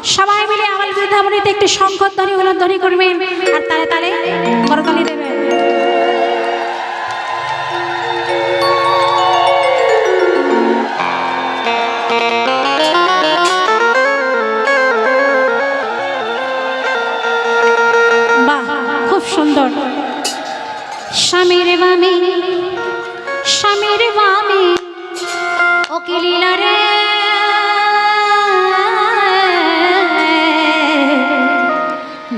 সবাই মিলে আমার বৃন্দাবনীতে একটি শঙ্খধ্বনি উলধ্বনি করবেন আর তালে তালে করতালি দেবেন। বাহ, খুব সুন্দর। স্বামীর বামে স্বামীর বামে ও কি লীলা রে,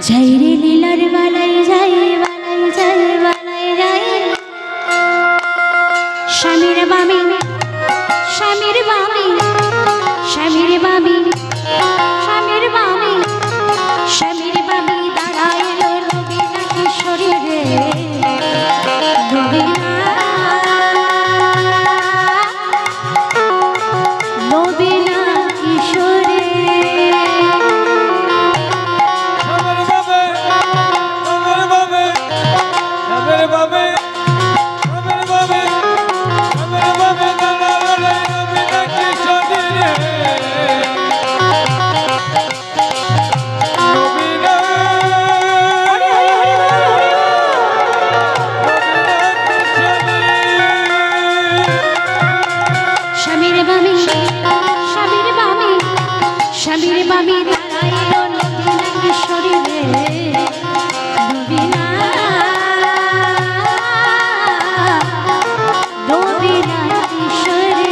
যাই রে লীলার বালাই যাই বালাই যাই বালাই যাই। স্বামীর বামে স্বামীর বামে স্বামীর বামে স্বামীর বামে স্বামীর বামে দাঁড়াইল নবীনা কিশোরী রে, নবীনা নবীনা কিশোরী। স্বামীর বামে দাঁড়াইল নবীনা কিশোরী রে, নবীনা নবীনা কিশোরী।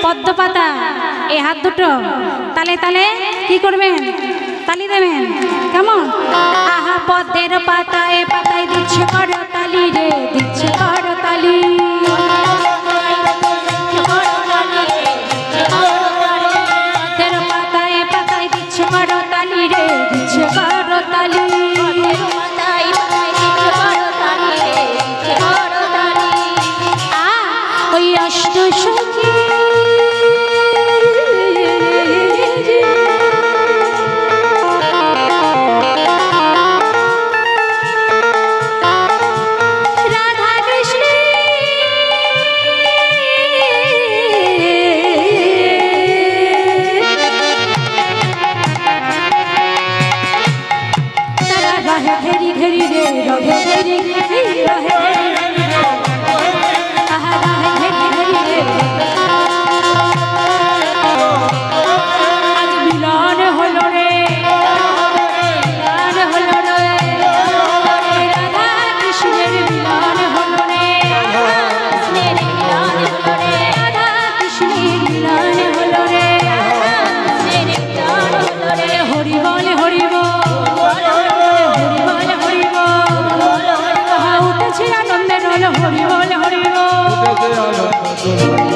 পদ্মপাতা এই হাত দুটো তালে তালে কি করবেন, তালি দেবেন কেমন? আহা পদ্মের পাতায় পাতায় দিচ্ছে করতালি রে, দিচ্ছে করতালি। পদ্মের পাতায় পাতায় দিচ্ছে করতালি রে, দিচ্ছে করতালি। ওই অষ্ট সখী ঘেরি ঘেরি রে রহে ঘেরি ঘেরি রহে, আহা ঘেরি ঘেরি রে পাগল